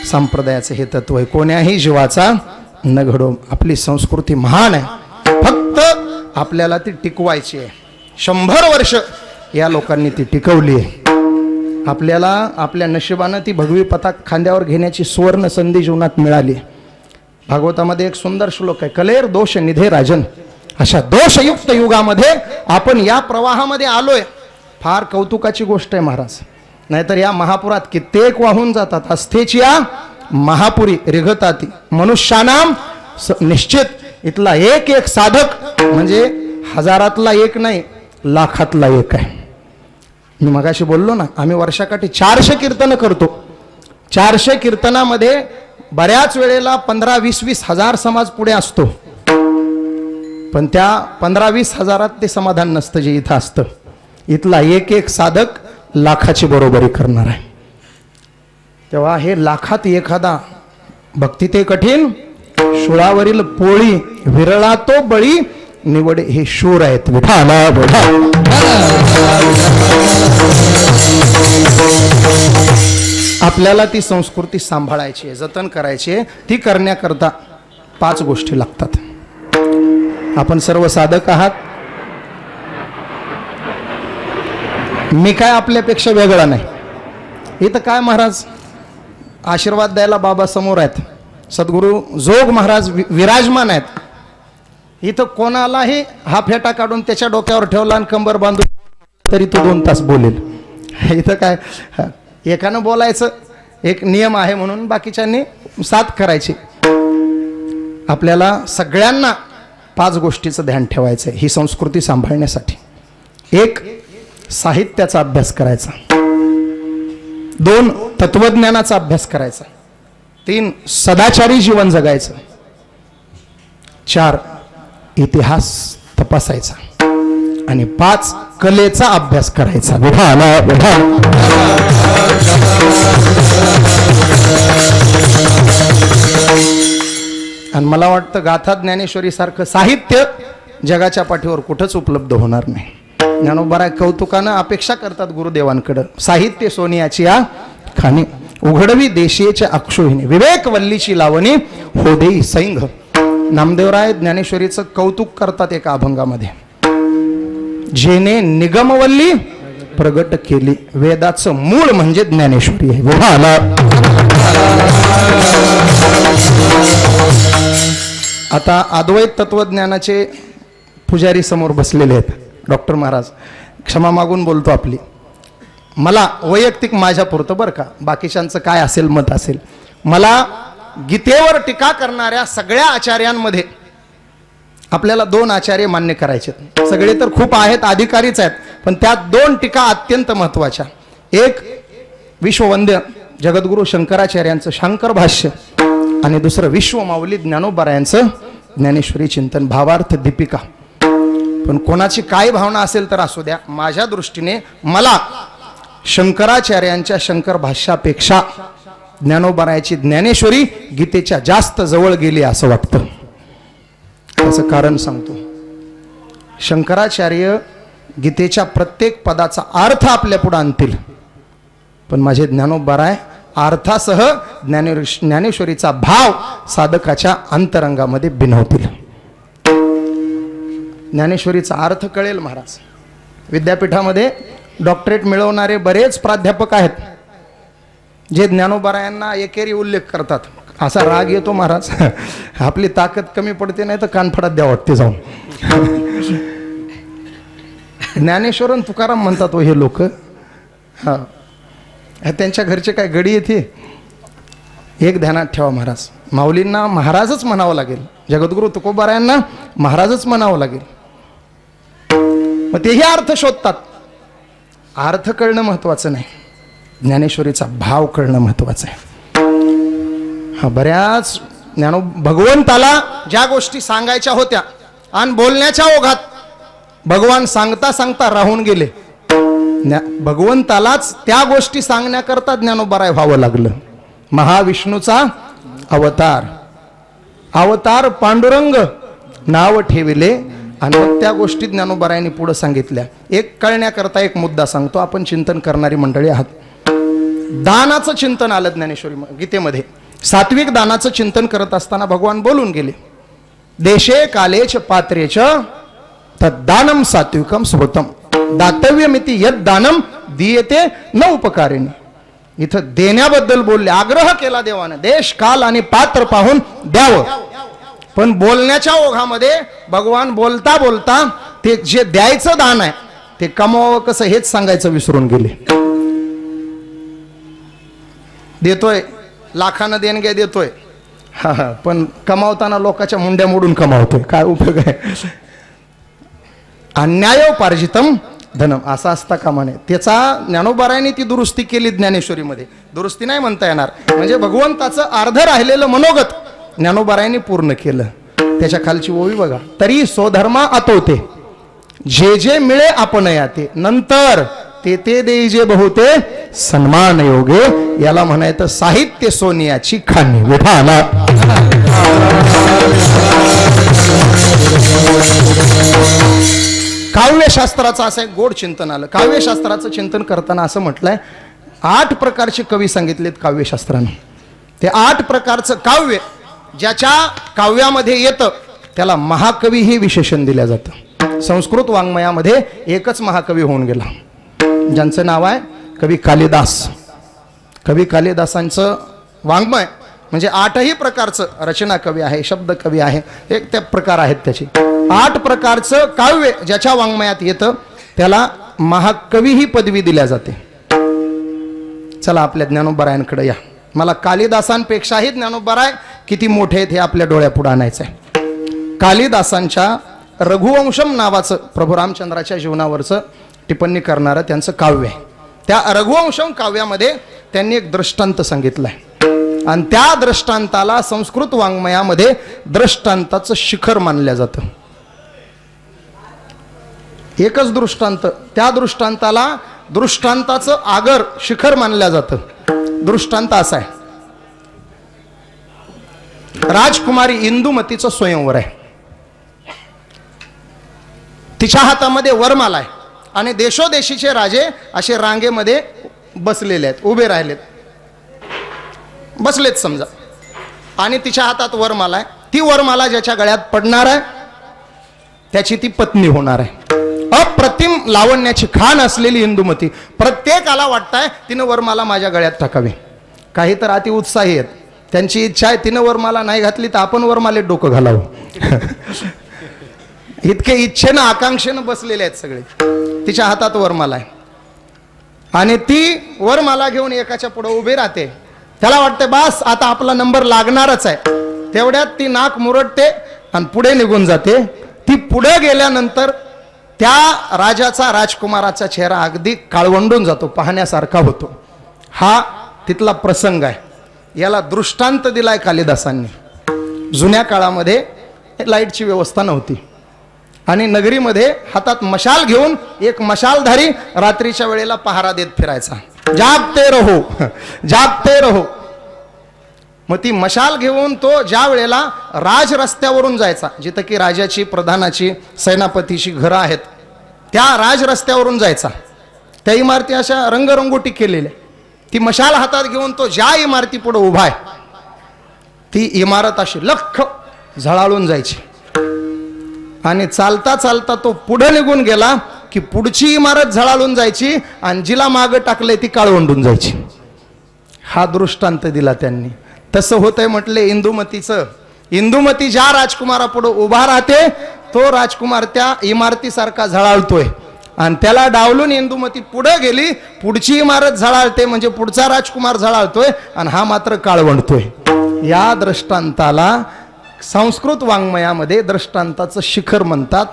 संप्रदायाचं हे तत्व आहे, कोण्याही जीवाचा न घडो. आपली संस्कृती महान आहे, फक्त आपल्याला ती टिकवायची आहे. 100 वर्ष या लोकांनी ती टिकवली आहे. आपल्याला आपल्या नशिबानं ती भगवी पताक खांद्यावर घेण्याची सुवर्ण संधी जीवनात मिळाली. भागवतामध्ये एक सुंदर श्लोक आहे, कलेर दोष निधे राजन. अशा दोषयुक्त युगामध्ये आपण या प्रवाहामध्ये आलोय, फार कौतुकाची गोष्ट आहे महाराज. नाहीतर या महापुरात कित्येक वाहून जातात. अस्थेची या महापुरी रिघताती मनुष्यानाम निश्चित. इथला एक एक साधक म्हणजे हजारातला एक नाही, लाखातला एक आहे. मी मगाशी बोललो ना, आम्ही वर्षाकाठी 400 कीर्तन करतो. 400 कीर्तनामध्ये बऱ्याच वेळेला 15-20 हजार समाज पुढे असतो, पण त्या 15-20 हजारात ते समाधान नसतं जे इथं असतं. इथला एक एक साधक लाखाची बरोबरी करणार आहे. तेव्हा हे लाखात एखादा भक्ती ते कठीण, शुळावरील पोळी विरळा तो बळी, निवडे हे शूर आहेत. विठाला बढा. आपल्याला ती संस्कृती सांभाळायची आहे, जतन करायची आहे. ती करण्याकरता 5 गोष्टी लागतात. आपण सर्व साधक आहात. मी काय आपल्यापेक्षा वेगळा नाही. इथं काय महाराज आशीर्वाद द्यायला बाबा समोर आहेत, सद्गुरू जोग महाराज विराजमान आहेत. इथं कोणालाही हा फेटा काढून त्याच्या डोक्यावर ठेवला आणि कंबर बांधून तरी तो 2 तास बोलेल. इथं काय एकानं बोलायचं, एक नियम आहे म्हणून बाकीच्यांनी साथ करायची. आपल्याला सगळ्यांना 5 गोष्टीचं ध्यान ठेवायचं आहे ही संस्कृती सांभाळण्यासाठी. 1 साहित्याचा अभ्यास करायचा. 2 तत्वज्ञानाचा अभ्यास करायचा. 3 सदाचारी जीवन जगायचं. 4 इतिहास तपासायचा. आणि 5 कलेचा अभ्यास करायचा. विठाला विठा. आणि मला वाटतं गाथा ज्ञानेश्वरी सारखं साहित्य जगाच्या पाठीवर कुठंच उपलब्ध होणार नाही. ज्ञानोबा कौतुकानं अपेक्षा करतात गुरुदेवांकडं, साहित्य सोनियाची या खाणी उघडवी देशीयेच्या अक्षोहिणी, विवेक वल्लीची लावणी होदेई सैंघ. नामदेवराय ज्ञानेश्वरीचं कौतुक करतात एका अभंगामध्ये, जेने निगमवल्ली प्रगट केली. वेदाचं मूळ म्हणजे ज्ञानेश्वरी आहे. विभाला. आता अद्वैत तत्वज्ञानाचे पुजारी समोर बसलेले आहेत. डॉक्टर महाराज क्षमा मागून बोलतो आपली. मला वैयक्तिक माझ्या पुरतं बरं का, बाकीच्यांचं काय असेल मत असेल, मला गीतेवर टीका करणाऱ्या सगळ्या आचार्यांमध्ये आपल्याला 2 आचार्य मान्य करायचे. सगळे तर खूप आहेत, अधिकारीच आहेत, पण त्यात 2 टीका अत्यंत महत्त्वाच्या. एक विश्ववंद्य जगद्गुरु शंकराचार्यांचं शंकर भाष्य, आणि दुसरं विश्वमाऊली ज्ञानोबरायांचं ज्ञानेश्वरी चिंतन भावार्थ दीपिका. पण कोणाची काय भावना असेल तर असू द्या, माझ्या दृष्टीने मला शंकराचार्यांच्या शंकर भाष्यापेक्षा ज्ञानोबरायाची ज्ञानेश्वरी गीतेच्या जास्त जवळ गेली असं वाटतं. त्याचं कारण सांगतो. शंकराचार्य गीतेच्या प्रत्येक पदाचा अर्थ आपल्या पुढे आणतील, पण माझे ज्ञानोबराय अर्थासह ज्ञानेश्वरीचा भाव साधकाच्या अंतरंगामध्ये बिनवतील. ज्ञानेश्वरीचा अर्थ कळेल महाराज. विद्यापीठामध्ये डॉक्टरेट मिळवणारे बरेच प्राध्यापक आहेत जे ज्ञानोबरायांना एकेरी उल्लेख करतात. असा राग येतो महाराज, आपली ताकद कमी पडते नाही तर कानफडात द्या वाटते जाऊन. ज्ञानेश्वर तुकाराम म्हणतात हे लोक. हा, त्यांच्या घरचे काय गडी येते. एक ध्यानात ठेवा महाराज, माऊलींना महाराजच म्हणावं लागेल, जगद्गुरु तुकोबारायांना महाराजच म्हणावं लागेल. मग तेही अर्थ शोधतात. अर्थ कळणं महत्वाचं नाही, ज्ञानेश्वरीचा भाव कळणं महत्वाचं आहे. हा, बऱ्याच भगवंताला ज्या गोष्टी सांगायच्या होत्या आणि बोलण्याच्या ओघात भगवान सांगता सांगता राहून गेले. भगवंतालाच त्या गोष्टी सांगण्याकरता ज्ञानोबराय व्हावं लागलं. महाविष्णूचा अवतार, अवतार पांडुरंग नाव ठेविले, आणि मग त्या गोष्टी ज्ञानोबरायांनी पुढे सांगितल्या. एक कळण्याकरता एक मुद्दा सांगतो, आपण चिंतन करणारी मंडळी आहात. दानाचं चिंतन आलं ज्ञानेश्वरी गीतेमध्ये. सात्विक दानाचं चिंतन करत असताना भगवान बोलून गेले, देशे कालेच पात्रेच तद्दानम सात्विकम स्मृतम दातव्यमिति यद दानम दीयते न उपकारिणी. इथं देण्याबद्दल बोलले, आग्रह केला देवाने, देश काल आणि पात्र पाहून द्यावं. पण बोलण्याच्या ओघामध्ये भगवान बोलता बोलता ते जे द्यायचं दान आहे ते कमवावं कसं हेच सांगायचं विसरून गेले. देतोय, लाखानं देणग्या देतोय, पण कमावताना लोकांच्या मुंड्या मोडून कमावतोय, काय उपयोग आहे. अन्यायोपार्जितम धनम असा असता कामा नये. त्याचा ज्ञानोबारायांनी ती दुरुस्ती केली ज्ञानेश्वरीमध्ये. दुरुस्ती नाही म्हणता येणार, म्हणजे भगवंताचं अर्ध राहिलेलं मनोगत ज्ञानोबारायांनी पूर्ण केलं. त्याच्या खालची ओवी बघा, तरी स्वधर्मा आतोते जे जे मिळे आपण याते नंतर ते ते देई जे बहुते सन्मान योगे. याला म्हणायचं साहित्य सोनियाची खाणी. विठाला काव्यशास्त्राचं असं एक गोड चिंतन आलं. काव्यशास्त्राचं चिंतन करताना असं म्हटलंय, 8 प्रकारचे कवी सांगितलेत काव्यशास्त्रानं. ते 8 प्रकारचं काव्य ज्याच्या काव्यामध्ये येतं त्याला महाकवी हे विशेषण दिलं जातं. संस्कृत वाङ्मयामध्ये एकच महाकवी होऊन गेला, ज्यांचं नाव आहे कवी कालिदास. कवी कालिदासांचं वाङ्मय म्हणजे 8ही प्रकारचं रचना कवी आहे, शब्द कवी आहे, एक ते प्रकार आहेत त्याचे. 8 प्रकारचं काव्य ज्याच्या वाङ्मयात येतं त्याला महाकवी ही पदवी दिल्या जाते. चला आपल्या ज्ञानोबारायांकडे या. मला कालिदासांपेक्षाही ज्ञानोबाराय किती मोठे आहेत हे आपल्या डोळ्यापुढे आणायचं आहे. कालिदासांच्या रघुवंशम नावाचं प्रभू रामचंद्राच्या जीवनावरचं टिप्पणी करणारं त्यांचं काव्य आहे. त्या रघुवंशम काव्यामध्ये त्यांनी एक दृष्टांत सांगितलाय आणि त्या दृष्टांताला संस्कृत वाङ्मयामध्ये दृष्टांताचं शिखर मानलं जातं. एकच दृष्टांत, त्या दृष्टांताला दृष्टांताचं आगर शिखर मानलं जातं. दृष्टांत असा आहे, राजकुमारी इंदुमतीचं स्वयंवर आहे. तिच्या हातामध्ये वरमाला आहे आणि देशोदेशीचे राजे असे रांगेमध्ये बसलेले आहेत, उभे राहिलेत, बसलेत समजा, आणि तिच्या हातात वरमाला आहे. ती वरमाला ज्याच्या गळ्यात पडणार आहे त्याची ती पत्नी होणार आहे. अप्रतिम लावण्याची खाण असलेली इंदुमती. प्रत्येकाला वाटतंय तिनं वरमाला माझ्या गळ्यात टाकावी. काही तर अति उत्साही आहेत, त्यांची इच्छा आहे तिनं वरमाला नाही घातली तर आपण वरमालेत डोकं घालावं. इतके इच्छेनं आकांक्षेनं बसलेले आहेत सगळे. तिच्या हातात वरमाला आहे आणि ती वरमाला घेऊन एकाच्या पुढे उभी राहते. त्याला वाटते बस आता आपला नंबर लागणारच आहे. तेवढ्यात ती नाक मुरडते आणि पुढे निघून जाते. ती पुढे गेल्यानंतर त्या राजाचा, राजकुमाराचा चेहरा अगदी काळवंडून जातो, पाहण्यासारखा होतो. हा तिथला प्रसंग आहे. याला दृष्टांत दिलाय कालिदासांनी. जुन्या काळामध्ये लाईटची व्यवस्था नव्हती आणि नगरीमध्ये हातात मशाल घेऊन एक मशालधारी रात्रीच्या वेळेला पहारा देत फिरायचा. जागते रहो, जागते रहो. मग ती मशाल घेऊन तो ज्या वेळेला राज रस्त्यावरून जायचा, जिथं की राजाची, प्रधानाची, सेनापतीची घरं आहेत, त्या राज रस्त्यावरून जायचा. त्या इमारती अशा रंगरंगोटी केलेल्या. ती मशाल हातात घेऊन तो ज्या इमारती पुढे उभा आहे ती इमारत अशी लख्ख झळाळून जायची आणि चालता चालता तो पुढे निघून गेला की पुढची इमारत झळाळून जायची आणि जिला मागे टाकले ती काळवंडून जायची. हा दृष्टांत दिला त्यांनी. तसं होतंय म्हटले इंदुमतीचं. इंदुमती ज्या राजकुमारापुढे उभा राहते तो राजकुमार त्या इमारतीसारखा झळाळतोय आणि त्याला डावलून इंदुमती पुढे गेली, पुढची इमारत झळाळते म्हणजे पुढचा राजकुमार झळाळतोय आणि हा मात्र काळवंडतोय. या दृष्टांताला संस्कृत वाङ्मयामध्ये दृष्टांताचं शिखर म्हणतात.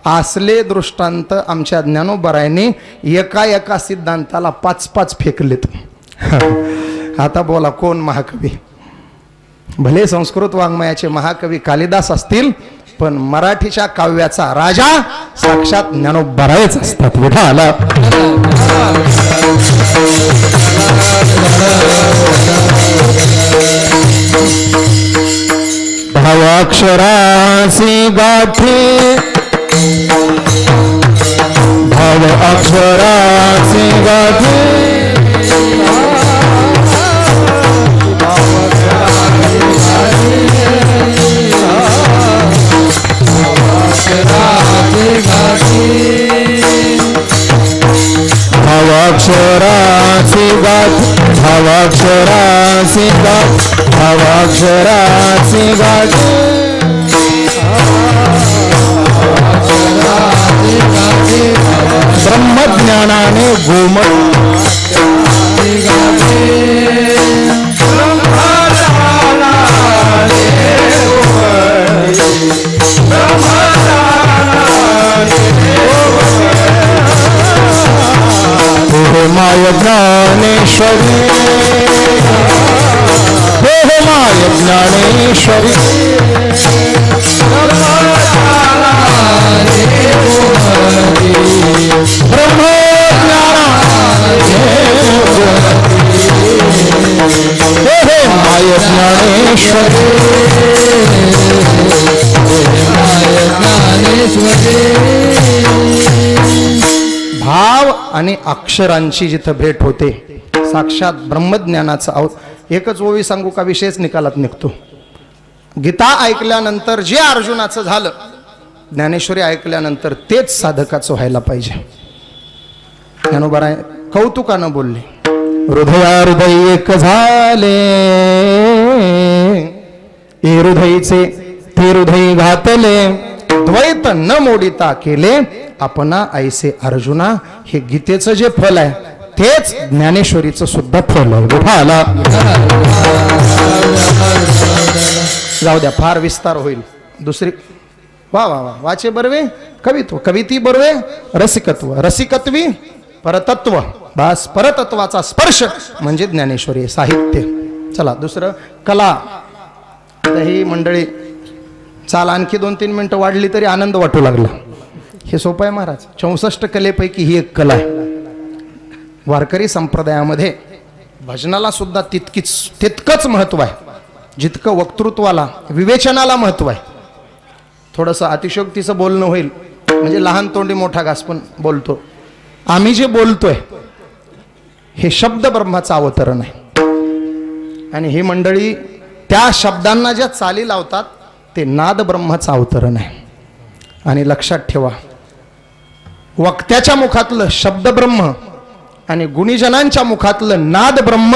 असले दृष्टांत आमच्या ज्ञानोबारायांनी एका एका सिद्धांताला 5-5 फेकलेत. आता बोला कोण महाकवी? भले संस्कृत वाङ्मयाचे महाकवी कालिदास असतील पण मराठीच्या काव्याचा राजा साक्षात ज्ञानोबारायच असतात. विठाला भावाक्षरासी गाठी, भाव अक्षरासी गाठी, अक्षरासी गाठ अक्षरासी गाठ ब्रह्मज्ञानाने गोमत माय Dnyaneshwari hey my Dnyaneshwari Brahma hey my Dnyaneshwari भाव आणि अक्षरांची जिथं भेट होते साक्षात ब्रह्मज्ञानाचा एकच ओवी सांगू का विषयच निकालात निघतो. गीता ऐकल्यानंतर जे अर्जुनाचं झालं ज्ञानेश्वरी ऐकल्यानंतर तेच साधकाचं व्हायला पाहिजे. ज्ञानोबाराय कौतुकानं बोलले हृदय एक झाले हे हृदयचे ते हृदय घातले द्वैत न मोडिता केले आपणा ऐसे अर्जुना. हे गीतेचं जे फल आहे तेच ज्ञानेश्वरीचं सुद्धा फल आहे. विठाला जाऊ द्या फार विस्तार होईल. दुसरी वा वा वा वाचे बरवे कवित्व कविती बरवे रसिकत्व रसिकत्वी परतत्व. बस परतत्वाचा स्पर्श म्हणजे ज्ञानेश्वरी साहित्य. चला दुसरं कला. ही मंडळी चाल आणखी 2-3 मिनिटं वाढली तरी आनंद वाटू लागला. हे सोपं आहे महाराज. 64 कलेपैकी ही एक कला आहे. वारकरी संप्रदायामध्ये भजनाला सुद्धा तितकंच महत्व आहे जितकं वक्तृत्वाला विवेचनाला महत्व आहे. थोडंसं अतिशयोक्तीचं बोलणं होईल म्हणजे लहान तोंडी मोठा घास पण बोलतो. आम्ही जे बोलतोय हे शब्द ब्रह्माचं अवतरण आहे आणि ही मंडळी त्या शब्दांना ज्या चाली लावतात ते नाद ब्रह्माचं अवतरण आहे. आणि लक्षात ठेवा वक्त्याच्या मुखातलं शब्द ब्रह्म आणि गुणीजनांच्या मुखातलं नाद ब्रह्म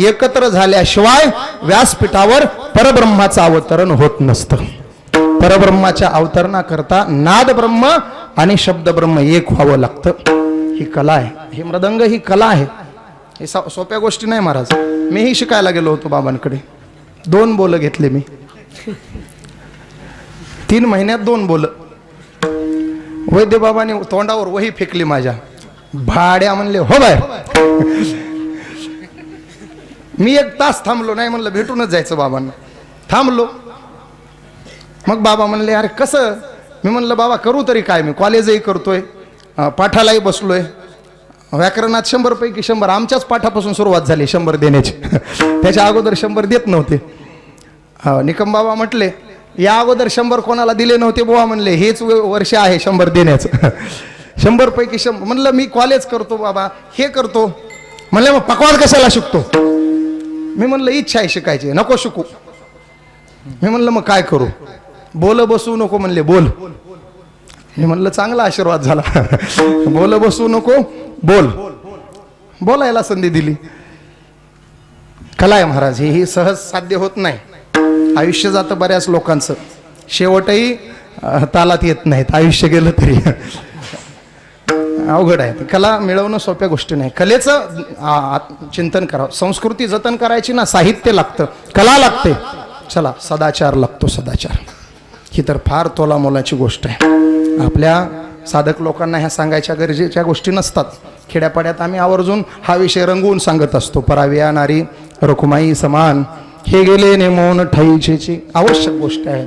एकत्र झाल्याशिवाय व्यासपीठावर परब्रह्माचं अवतरण होत नसतं. परब्रह्माच्या अवतरणाकरता नाद ब्रह्म आणि शब्द ब्रह्म एक व्हावं लागतं. ही कला आहे. ही मृदंग ही कला आहे. हे सोप्या गोष्टी नाही महाराज. मीही शिकायला गेलो होतो बाबांकडे. 2 बोल घेतले मी 3 महिन्यात 2 बोल. वैद्य बाबाने तोंडावर वही फेकली माझ्या. भाड्या म्हणले हो बाय. मी 1 तास थांबलो. नाही म्हणलं भेटूनच जायचं बाबांना. थांबलो. मग बाबा म्हणले अरे कसं. मी म्हणलं बाबा करू तरी काय. मी कॉलेजही करतोय पाठालाही बसलोय. व्याकरणात 100 पैकी 100 आमच्याच पाठापासून सुरुवात झाली 100 देण्याची. त्याच्या अगोदर 100 देत नव्हते. निकम बाबा म्हटले या अगोदर 100 कोणाला दिले नव्हते बुवा. म्हणले हेच वर्ष आहे 100 देण्याचं. 100 पैकी 100. म्हणलं मी कॉलेज करतो बाबा हे करतो. म्हणले मग पकवान कशाला शिकतो. मी म्हणलं इच्छा आहे शिकायची नको शिकू. मी म्हणलं मग काय करू. बोल बसू नको म्हणले बोल. मी म्हणलं चांगला आशीर्वाद झाला. बोल बसू नको बोल. बोलायला संधी दिली. कला आहे महाराज. ही सहज साध्य होत नाही. आयुष्य जातं बऱ्याच लोकांचं. शेवटही तालात येत नाहीत. आयुष्य गेलं तरी अवघड आहे. कला मिळवणं सोप्या गोष्टी नाही. कलेचं चिंतन करावं. संस्कृती जतन करायची ना साहित्य लागतं कला लागते. चला सदाचार लागतो. सदाचार ही तर फार तोला मोलाची गोष्ट आहे. आपल्या साधक लोकांना ह्या सांगायच्या गरजेच्या गोष्टी नसतात. खेड्यापाड्यात आम्ही आवर्जून हा विषय रंगवून सांगत असतो. पराविया नारी रखुमाई समान हे गेले नेमून ठईची आवश्यक गोष्ट आहे.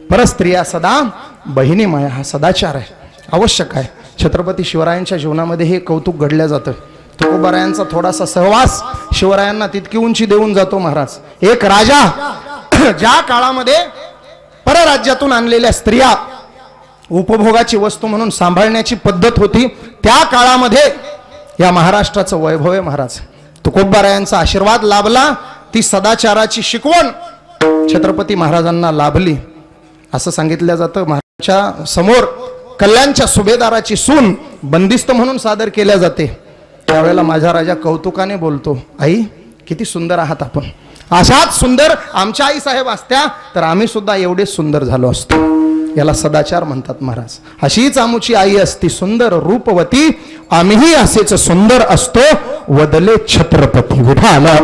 परस्त्रिया सदा बहिणी माया हा सदाचार आहे आवश्यक आहे. छत्रपती शिवरायांच्या जीवनामध्ये हे कौतुक घडलं जातं. तुकोबारायांचा थोडासा सहवास शिवरायांना तितकी उंची देऊन जातो महाराज. एक राजा ज्या काळामध्ये परराज्यातून आणलेल्या स्त्रिया उपभोगाची वस्तू म्हणून सांभाळण्याची पद्धत होती त्या काळामध्ये या महाराष्ट्राचं वैभव आहे महाराज. तुकोबारायांचा आशीर्वाद लाभला. ती सदाचाराची शिकवण छत्रपती महाराजांना लाभली असं सांगितलं जातं. महाराजांच्या समोर कल्याणच्या सुभेदाराची सून बंदिस्त म्हणून सादर केल्या जाते. त्यावेळेला माझा राजा कौतुकाने बोलतो आई किती सुंदर आहात आपण. अशाच सुंदर आमच्या आई साहेब असत्या तर आम्ही सुद्धा एवढे सुंदर झालो असतो. याला सदाचार म्हणतात महाराज. अशीच आमची आई असती सुंदर रूपवती, आम्हीही असेच सुंदर असतो वदले छत्रपती विठाला.